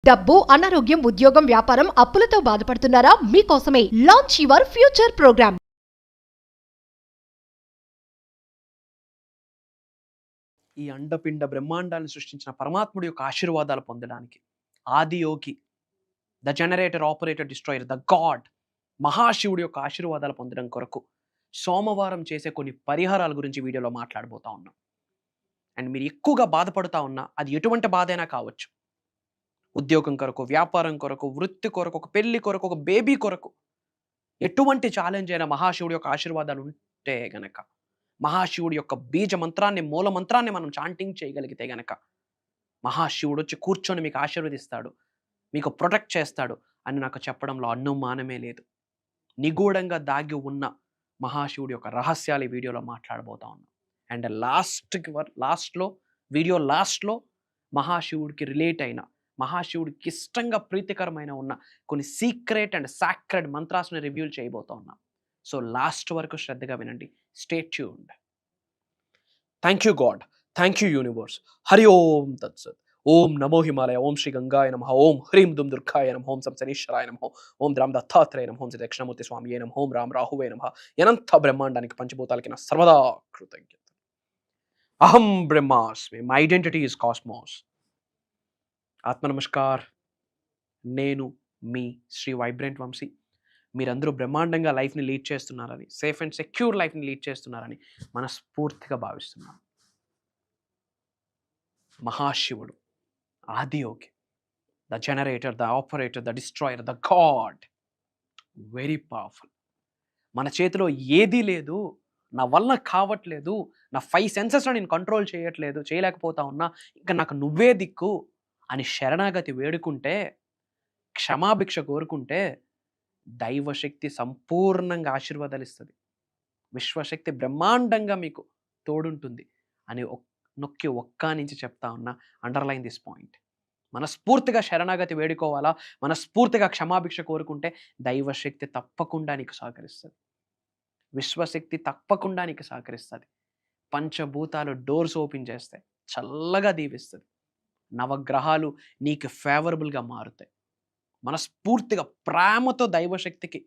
డబ్బు, అనారోగ్యం, ఉద్యోగం, వ్యాపారం, అప్పులతో బాధపడుతున్నారా? మీకోసమే లాంచ్ యువర్ ఫ్యూచర్ ప్రోగ్రామ్. ఈ అండపిండ బ్రహ్మాండాన్ని సృష్టించిన పరమాత్ముడి యొక్క ఆశీర్వాదాలు పొందడానికి, Adi Yogi, the generator, operator, destroyer, the god, మహాశివుడి యొక్క ఆశీర్వాదాలు పొందడం కొరకు సోమవారం చేసే కొన్ని పరిహారాల గురించి వీడియోలో మాట్లాడబోతా ఉన్నాం. అండ్ మీరు ఎక్కువగా బాధపడుతూ ఉన్నా, అది ఎటువంటి బాధ అయినా కావచ్చు, ఉద్యోగం కొరకు, వ్యాపారం కొరకు, వృత్తి కొరకు, ఒక పెళ్లి కొరకు, ఒక బేబీ కొరకు, ఎటువంటి ఛాలెంజ్ అయినా మహాశివుడి యొక్క ఆశీర్వాదాలు ఉంటే గనక, మహాశివుడి యొక్క బీజ మంత్రాన్ని, మూల మంత్రాన్ని మనం చాంటింగ్ చేయగలిగితే గనక, మహాశివుడు వచ్చి కూర్చొని మీకు ఆశీర్వదిస్తాడు, మీకు ప్రొటెక్ట్ చేస్తాడు అని నాకు చెప్పడంలో అనుమానమే లేదు. నిగూఢంగా దాగి ఉన్న మహాశివుడి యొక్క రహస్యాలు ఈ వీడియోలో మాట్లాడబోతా ఉన్నాం. అండ్ వీడియో లాస్ట్లో మహాశివుడికి రిలేట్ అయిన, మహాశివుడికి ఇష్టంగా ప్రీతికరమైన ఉన్న కొన్ని సీక్రెట్ అండ్ సాక్రెడ్ మంత్రాస్ని రివ్యూ చేయబోతా ఉన్నాం. సో లాస్ట్ వరకు శ్రద్ధగా వినండి. Stay tuned. Thank you God, thank you universe. Hari Om తత్సత్. ఓం నమో హిమాలయ, ఓం శ్రీ గంగాయ నమః, ఓం హ్రీం దుమ్ దుర్గాయ నమః, ఓం శనీశ్వరాయ నమః, ఓం రామ్ దత్తాత్రేయ నమః, ఓం శ్రీ దక్షిణమూర్తి స్వామియే నమః, ఓం రామ్ రాహువే నమః. అనంత బ్రహ్మాండానికి, పంచభూతాలకి నా సర్వదా కృతజ్ఞత. అహం బ్రహ్మాస్మి, మై ఐడెంటిటీ ఈజ్ కాస్మోస్. ఆత్మ నమస్కార్. నేను మీ శ్రీ వైబ్రెంట్ వంశీ. మీరందరూ బ్రహ్మాండంగా లైఫ్ని లీడ్ చేస్తున్నారని, సేఫ్ అండ్ సెక్యూర్ లైఫ్ని లీడ్ చేస్తున్నారని మనస్ఫూర్తిగా భావిస్తున్నాను. మహాశివుడు, Adiyogi, the generator, the operator, the destroyer, the God, very powerful. మన చేతిలో ఏదీ లేదు, నా వల్ల కావట్లేదు, నా 5 సెన్సెస్లో నేను కంట్రోల్ చేయలేకపోతా ఉన్నా, ఇంకా నాకు నువ్వే దిక్కు అని శరణాగతి వేడుకుంటే, క్షమాభిక్ష కోరుకుంటే దైవశక్తి సంపూర్ణంగా ఆశీర్వాదాలు ఇస్తుంది. విశ్వశక్తి బ్రహ్మాండంగా మీకు తోడుంటుంది అని నొక్కి ఒక్క నుంచి చెప్తా ఉన్నా. Underline this point. మనస్ఫూర్తిగా శరణాగతి వేడుకోవాలా, మనస్ఫూర్తిగా క్షమాభిక్ష కోరుకుంటే దైవశక్తి తప్పకుండా నీకు సహకరిస్తుంది. విశ్వశక్తి తప్పకుండా నీకు సహకరిస్తుంది. పంచభూతాలు డోర్స్ ఓపెన్ చేస్తాయి, చల్లగా దీవిస్తుంది. నవగ్రహాలు నీకు ఫేవరబుల్గా మారుతాయి. మనస్ఫూర్తిగా ప్రేమతో దైవశక్తికి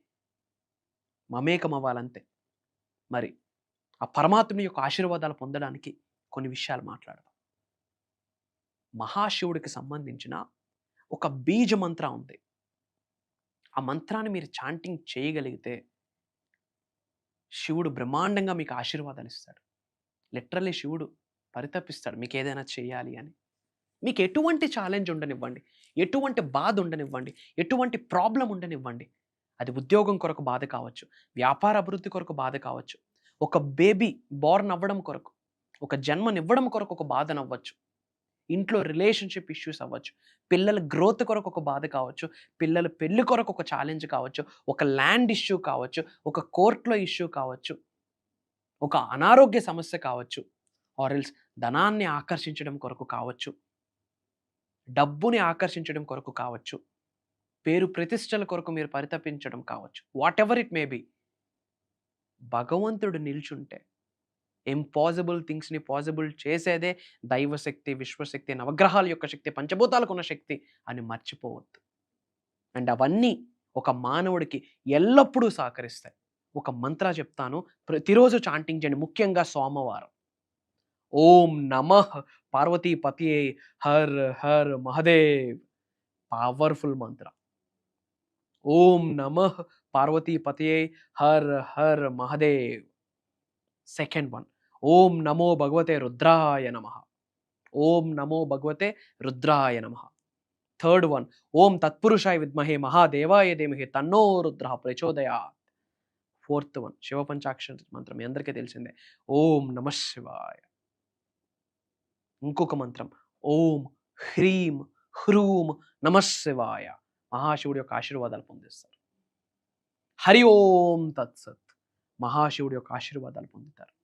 మమేకం అవ్వాలంతే. మరి ఆ పరమాత్ముని యొక్క ఆశీర్వాదాలు పొందడానికి కొన్ని విషయాలు మాట్లాడదాం. మహాశివుడికి సంబంధించిన ఒక బీజ మంత్రం ఉంది. ఆ మంత్రాన్ని మీరు చాంటింగ్ చేయగలిగితే శివుడు బ్రహ్మాండంగా మీకు ఆశీర్వాదాలు ఇస్తాడు. లిటరల్లీ శివుడు పరితపిస్తాడు మీకు ఏదైనా చేయాలి అని. మీకు ఎటువంటి ఛాలెంజ్ ఉండనివ్వండి, ఎటువంటి బాధ ఉండనివ్వండి, ఎటువంటి ప్రాబ్లం ఉండనివ్వండి, అది ఉద్యోగం కొరకు బాధ కావచ్చు, వ్యాపార అభివృద్ధి కొరకు బాధ కావచ్చు, ఒక బేబీ బోర్న్ అవ్వడం కొరకు, ఒక జన్మనివ్వడం కొరకు ఒక బాధ నవ్వచ్చు, ఇంట్లో రిలేషన్షిప్ ఇష్యూస్ అవ్వచ్చు, పిల్లల గ్రోత్ కొరకు ఒక బాధ కావచ్చు, పిల్లల పెళ్లి కొరకు ఒక ఛాలెంజ్ కావచ్చు, ఒక ల్యాండ్ ఇష్యూ కావచ్చు, ఒక కోర్టులో ఇష్యూ కావచ్చు, ఒక అనారోగ్య సమస్య కావచ్చు, ఆర్ ఎల్స్ ధనాన్ని ఆకర్షించడం కొరకు కావచ్చు, డబ్బుని ఆకర్షించడం కొరకు కావచ్చు, పేరు ప్రతిష్టల కొరకు మీరు పరితపించడం కావచ్చు, what ever it may be. భగవంతుడు నిల్చుంటే ఇంపాసిబుల్ థింగ్స్ని పాసిబుల్ చేసేదే దైవశక్తి, విశ్వశక్తి, నవగ్రహాల యొక్క శక్తి, పంచభూతాలకు ఉన్న శక్తి అని మర్చిపోవద్దు. అండ్ అవన్నీ ఒక మానవుడికి ఎల్లప్పుడూ సహకరిస్తాయి. ఒక మంత్ర చెప్తాను, ప్రతిరోజు చాంటింగ్ చేయండి, ముఖ్యంగా సోమవారం. ఓం నమః పార్వతీపతియే హర్ హర్ మహదేవ్. పవర్ఫుల్ మంత్ర. ఓం నమః పార్వతీపతియే హర్ హర్ మహదేవ్. సెకండ్ వన్, ఓం నమో భగవతే రుద్రాయ నమః. ఓం నమో భగవతే రుద్రాయ నమః. థర్డ్ వన్, ఓం తత్పురుషాయ విద్మహే మహాదేవాయ ధీమహి తన్నో రుద్రః ప్రచోదయాత్. ఫోర్త్ వన్, శివ పంచాక్షరి మంత్రం మీ అందరికీ తెలిసిందే, ఓం నమః శివాయ. ఇంకొక మంత్రం, ఓం హ్రీం హ్రూం నమః శివాయ. మహాశివుడి యొక్క ఆశీర్వాదాలు పొందిస్తారు. హరి ఓం తత్సత్. మహాశివుడి యొక్క ఆశీర్వాదాలు పొందుతారు.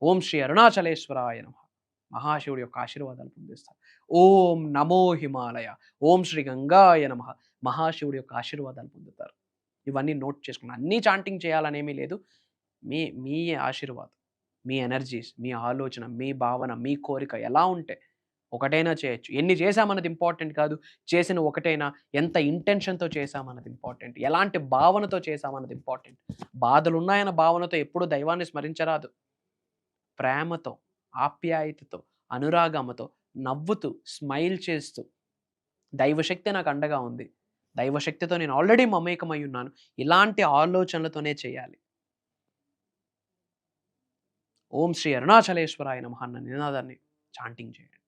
ఓం శ్రీ అరుణాచలేశ్వరాయ నమః. మహాశివుడి యొక్క ఆశీర్వాదాలు పొందిస్తారు. ఓం నమో హిమాలయ, ఓం శ్రీ గంగాయ నమః. మహాశివుడి యొక్క ఆశీర్వాదాలు పొందుతారు. ఇవన్నీ నోట్ చేసుకున్నాను. అన్నీ చాంటింగ్ చేయాలనేమీ లేదు. మీ ఆశీర్వాదం, మీ ఎనర్జీస్, మీ ఆలోచన, మీ భావన, మీ కోరిక ఎలా ఉంటే ఒకటైనా చేయొచ్చు. ఎన్ని చేశామన్నది ఇంపార్టెంట్ కాదు. చేసిన ఒకటైనా ఎంత ఇంటెన్షన్‌తో చేశామన్నది ఇంపార్టెంట్. ఎలాంటి భావనతో చేశామన్నది ఇంపార్టెంట్. బాధలున్నాయన్న భావనతో ఎప్పుడూ దైవాన్ని స్మరించరాదు. ప్రేమతో, ఆప్యాయతతో, అనురాగముతో, నవ్వుతూ, స్మైల్ చేస్తూ, దైవశక్తి నాకు అండగా ఉంది. దైవశక్తితో నేను ఆల్రెడీ మమేకమై ఉన్నాను. ఇలాంటి ఆలోచనలతోనే చేయాలి. ఓం శ్రీ అరుణాచలేశ్వరాయ నమః అన్న నినాదాన్ని చాంటింగ్ చేయండి.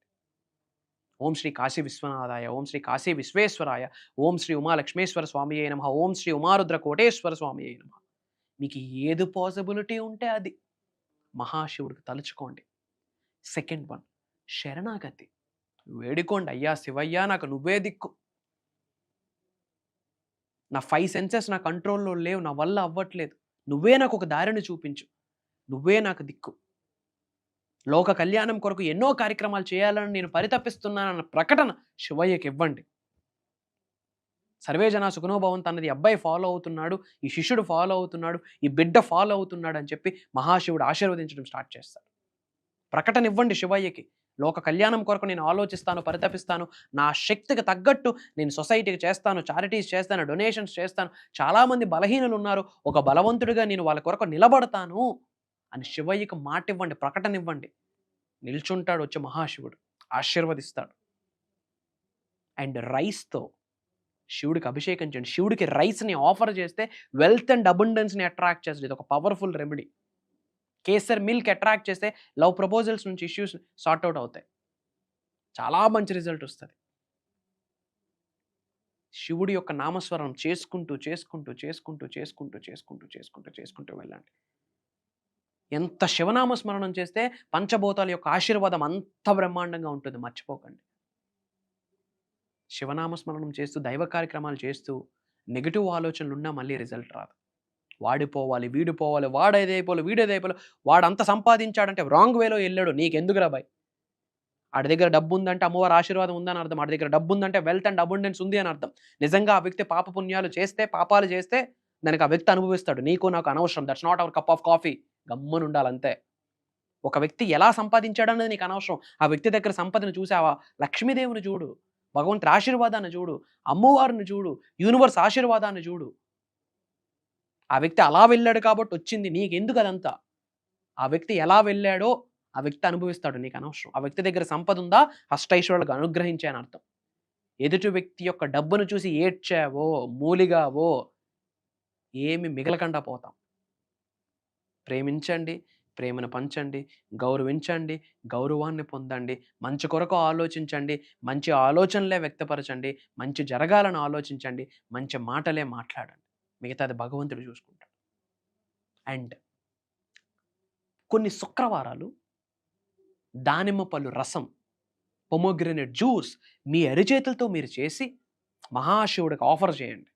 ఓం శ్రీ కాశీ విశ్వనాథాయ, ఓం శ్రీ కాశీ విశ్వేశ్వరాయ, ఓం శ్రీ ఉమాలక్ష్మేశ్వర స్వామియే నమః, ఓం శ్రీ ఉమారుద్ర కోటేశ్వర స్వామియే నమః. మీకు ఏది పాసిబిలిటీ ఉంటే అది మహాశివుడికి తలుచుకోండి. సెకండ్ వన్, శరణాగతి. వేడుకోండి, అయ్యా శివయ్యా నాకు నువ్వే దిక్కు. నా 5 సెన్సెస్ నా కంట్రోల్లో లేవు, నా వల్ల అవ్వట్లేదు. నువ్వే నాకు ఒక దారిని చూపించు, నువ్వే నాకు దిక్కు. లోక కళ్యాణం కొరకు ఎన్నో కార్యక్రమాలు చేయాలని నేను పరితపిస్తున్నానన్న ప్రకటన శివయ్యకి ఇవ్వండి. సర్వే జన సుఖనో భవంతు అన్నది అబ్బాయి ఫాలో అవుతున్నాడు, ఈ శిష్యుడు ఫాలో అవుతున్నాడు, ఈ బిడ్డ ఫాలో అవుతున్నాడు అని చెప్పి మహాశివుడు ఆశీర్వదించడం స్టార్ట్ చేస్తాడు. ప్రకటన ఇవ్వండి శివయ్యకి. లోక కళ్యాణం కొరకు నేను ఆలోచిస్తాను, పరితపిస్తాను, నా శక్తికి తగ్గట్టు నేను సొసైటీకి చేస్తాను, చారిటీస్ చేస్తాను, డొనేషన్స్ చేస్తాను, చాలామంది బలహీనులు ఉన్నారు, ఒక బలవంతుడిగా నేను వాళ్ళ కొరకు నిలబడతాను అని శివయ్యకి మాట ఇవ్వండి, ప్రకటన ఇవ్వండి. నిల్చుంటాడు వచ్చి మహాశివుడు, ఆశీర్వదిస్తాడు. అండ్ రైస్తో శివుడికి అభిషేకం చేయండి. శివుడికి రైస్ని ఆఫర్ చేస్తే వెల్త్ అండ్ అబండెన్స్ని అట్రాక్ట్ చేస్తుంది. ఇది ఒక powerful remedy. Kesar milk attract చేస్తే లవ్ ప్రపోజల్స్ నుంచి ఇష్యూస్ సార్ట్అవుట్ అవుతాయి. చాలా మంచి రిజల్ట్ వస్తుంది. శివుడి యొక్క నామస్వరం చేసుకుంటూ చేసుకుంటూ చేసుకుంటూ చేసుకుంటూ చేసుకుంటూ చేసుకుంటూ చేసుకుంటూ వెళ్ళండి. ఎంత శివనామస్మరణం చేస్తే పంచభూతాల యొక్క ఆశీర్వాదం అంత బ్రహ్మాండంగా ఉంటుంది, మర్చిపోకండి. శివనామస్మరణం చేస్తూ దైవ కార్యక్రమాలు చేస్తూ నెగిటివ్ ఆలోచనలు ఉన్నా మళ్ళీ రిజల్ట్ రాదు. వాడిపోవాలి, వీడిపోవాలి, వాడేదైపోవాలి, వీడేదైపోవాలి, వాడంత సంపాదించాడంటే రాంగ్ వేలో వెళ్ళాడు, నీకెందుకు రాబాయ్. ఆడి దగ్గర డబ్బు ఉందంటే అమ్మవారి ఆశీర్వాదం ఉందని అర్థం. ఆడి దగ్గర డబ్బు ఉందంటే వెల్త్ అండ్ అబండెన్స్ ఉంది అని అర్థం. నిజంగా ఆ వ్యక్తి పాపపుణ్యాలు చేస్తే, పాపాలు చేస్తే దానికి ఆ వ్యక్తి అనుభవిస్తాడు. నీకు నాకు అనవసరం. That's not our cup of coffee. గమ్మున ఉండాలంతే. ఒక వ్యక్తి ఎలా సంపాదించాడన్నది నీకు అనవసరం. ఆ వ్యక్తి దగ్గర సంపదను చూసావా, లక్ష్మీదేవిని చూడు, భగవంతుడి ఆశీర్వాదాన్ని చూడు, అమ్మవారిని చూడు, యూనివర్స్ ఆశీర్వాదాన్ని చూడు. ఆ వ్యక్తి అలా వెళ్ళాడు కాబట్టి వచ్చింది, నీకెందుకు అదంతా. ఆ వ్యక్తి ఎలా వెళ్ళాడో ఆ వ్యక్తి అనుభవిస్తాడు, నీకు అనవసరం. ఆ వ్యక్తి దగ్గర సంపద ఉందా, అష్టైశ్వర్యాలకు అనుగ్రహించే అని అర్థం. ఎదుటి వ్యక్తి యొక్క డబ్బును చూసి ఏడ్చావో, మూలిగావో ఏమి మిగలకుండా పోతాం. ప్రేమించండి, ప్రేమను పంచండి, గౌరవించండి, గౌరవాన్ని పొందండి, మంచి కొరకు ఆలోచించండి, మంచి ఆలోచనలే వ్యక్తపరచండి, మంచి జరగాలని ఆలోచించండి, మంచి మాటలే మాట్లాడండి. మిగతాది భగవంతుడు చూసుకుంటాడు. అండ్ కొన్ని శుక్రవారాలు దానిమ్మ పళ్ళు రసం, పొమోగ్రనేట్ జ్యూస్ మీ అరిచేతులతో మీరు చేసి మహాశివుడికి ఆఫర్ చేయండి.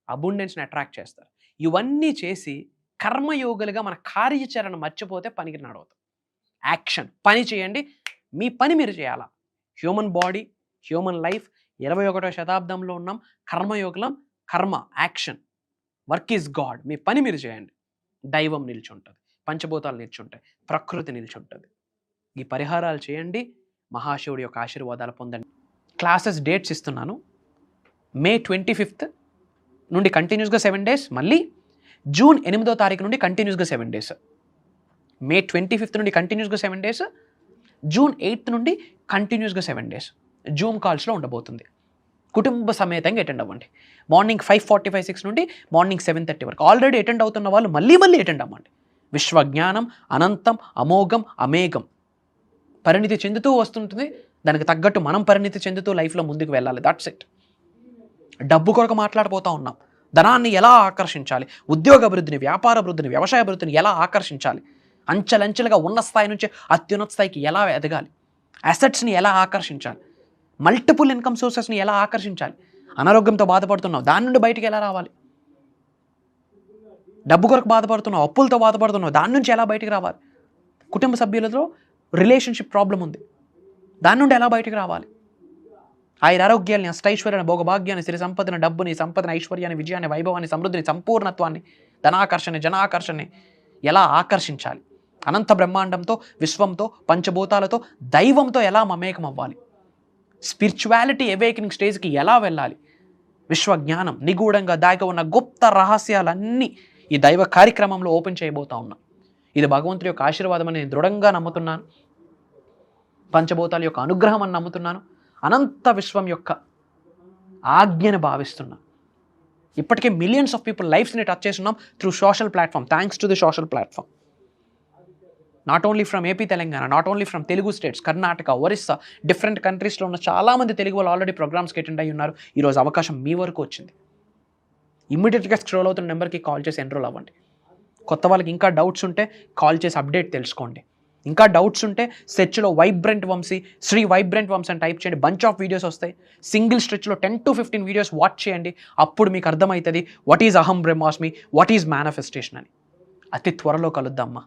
అబుండెన్స్ని అట్రాక్ట్ చేస్తారు. ఇవన్నీ చేసి కర్మయోగులుగా మన కార్యాచరణ మర్చిపోతే పనికి నడవదు. యాక్షన్, పని చేయండి. మీ పని మీరు చేయాలా. హ్యూమన్ బాడీ, హ్యూమన్ లైఫ్ 21వ శతాబ్దంలో ఉన్నాం. కర్మయోగులం. కర్మ, యాక్షన్, వర్క్ ఈజ్ గాడ్. మీ పని మీరు చేయండి. దైవం నిల్చుంటుంది, పంచభూతాలు నిల్చుంటాయి, ప్రకృతి నిల్చుంటుంది. ఈ పరిహారాలు చేయండి, మహాశివుడి యొక్క ఆశీర్వాదాలు పొందండి. క్లాసెస్ డేట్స్ ఇస్తున్నాను. మే 25th నుండి కంటిన్యూస్గా 7 days, మళ్ళీ జూన్ 8వ తారీఖు నుండి కంటిన్యూస్గా 7 days. మే 25th నుండి కంటిన్యూస్గా 7 days, జూన్ 8th నుండి కంటిన్యూస్గా 7 days జూమ్ కాల్స్లో ఉండబోతుంది. కుటుంబ సమేతంగా అటెండ్ అవ్వండి. మార్నింగ్ 5:45, 6 నుండి మార్నింగ్ 7:30 వరకు. ఆల్రెడీ అటెండ్ అవుతున్న వాళ్ళు మళ్ళీ అటెండ్ అవ్వండి. విశ్వజ్ఞానం అనంతం, అమోఘం, అమేఘం. పరిణితి చెందుతూ వస్తుంటుంది. దానికి తగ్గట్టు మనం పరిణితి చెందుతూ లైఫ్లో ముందుకు వెళ్ళాలి. That's it. డబ్బు కొరకు మాట్లాడిపోతూ ఉన్నాం. ధనాన్ని ఎలా ఆకర్షించాలి, ఉద్యోగ అభివృద్ధిని, వ్యాపార అభివృద్ధిని, వ్యవసాయ అభివృద్ధిని ఎలా ఆకర్షించాలి, అంచెలంచెలుగా ఉన్న స్థాయి నుంచి అత్యున్నత స్థాయికి ఎలా ఎదగాలి, అసెట్స్ని ఎలా ఆకర్షించాలి, మల్టిపుల్ ఇన్కమ్ సోర్సెస్ని ఎలా ఆకర్షించాలి, అనారోగ్యంతో బాధపడుతున్నావు దాని నుండి బయటికి ఎలా రావాలి, డబ్బు కొరకు బాధపడుతున్నావు, అప్పులతో బాధపడుతున్నావు దాని నుంచి ఎలా బయటికి రావాలి, కుటుంబ సభ్యులతో రిలేషన్షిప్ ప్రాబ్లం ఉంది దాని నుండి ఎలా బయటికి రావాలి, ఆరోగ్యాన్ని, అష్టైశ్వర్యాన్ని, భోగభాగ్యాన్ని, సిరి సంపదను, డబ్బుని, సంపదను, ఐశ్వర్యాన్ని, విజయాన్ని, వైభవాన్ని, సమృద్ధిని, సంపూర్ణత్వాన్ని, ధనాకర్షణ, జనాకర్షణని ఎలా ఆకర్షించాలి, అనంత బ్రహ్మాండంతో, విశ్వంతో, పంచభూతాలతో, దైవంతో ఎలా మమేకం అవ్వాలి, స్పిరిచువాలిటీ అవేకనింగ్ స్టేజ్కి ఎలా వెళ్ళాలి, విశ్వజ్ఞానం నిగూఢంగా దాగి ఉన్న గుప్త రహస్యాలన్నీ ఈ దైవ కార్యక్రమంలో ఓపెన్ చేయబోతా ఉన్నా. ఇది భగవంతుడి యొక్క ఆశీర్వాదం అని నేను దృఢంగా నమ్ముతున్నాను. పంచభూతాల యొక్క అనుగ్రహం అని నమ్ముతున్నాను. అనంత విశ్వం యొక్క ఆజ్ఞని భావిస్తున్నాను. ఇప్పటికే మిలియన్స్ ఆఫ్ పీపుల్ లైఫ్స్ని టచ్ చేస్తున్నాం through social platform. Thanks to the social platform. Not only from AP Telangana, not only from Telugu states, Karnataka, Orissa, different కంట్రీస్లో ఉన్న చాలామంది తెలుగు వాళ్ళు ఆల్రెడీ ప్రోగ్రామ్స్కి అటెండ్ అయ్యి ఉన్నారు. ఈరోజు అవకాశం మీ వరకు వచ్చింది. ఇమ్మీడియట్గా స్క్రోల్ అవుతున్న నెంబర్కి కాల్ చేసి ఎన్రోల్ అవ్వండి. కొత్త వాళ్ళకి ఇంకా డౌట్స్ ఉంటే కాల్ చేసి అప్డేట్ తెలుసుకోండి. ఇంకా డౌట్స్ ఉంటే సెర్చ్లో వైబ్రెంట్ వంశీ, శ్రీ వైబ్రెంట్ వంశీ అని టైప్ చేయండి. బంచ్ ఆఫ్ వీడియోస్ వస్తాయి. సింగిల్ స్ట్రెచ్లో 10 to 15 వీడియోస్ వాచ్ చేయండి. అప్పుడు మీకు అర్థమవుతుంది వాట్ ఈజ్ అహం బ్రహ్మాస్మి, వాట్ ఈజ్ మేనిఫెస్టేషన్ అని. అతి త్వరలో కలుద్దామా.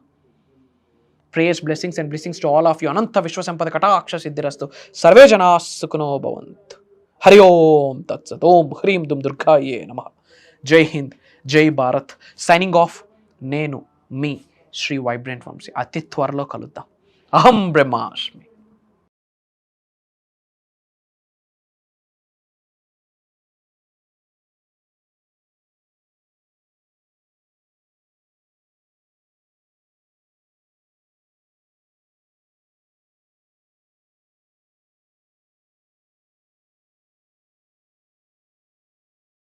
Prayers, blessings and blessings to all of you. అనంత విశ్వసంపద కటాక్ష సిద్ధిరస్తు. సర్వే జనా సుఖినో భవంతు. హరి ఓం తత్సత్. ఓం హ్రీం దుమ్ దుర్గాయే నమః. జై హింద్, జై భారత్. Signing off. నేను మీ శ్రీ వైబ్రెంట్ వంశీ. అతి త్వరలో కలుద్దాం. అహం బ్రహ్మాస్మి.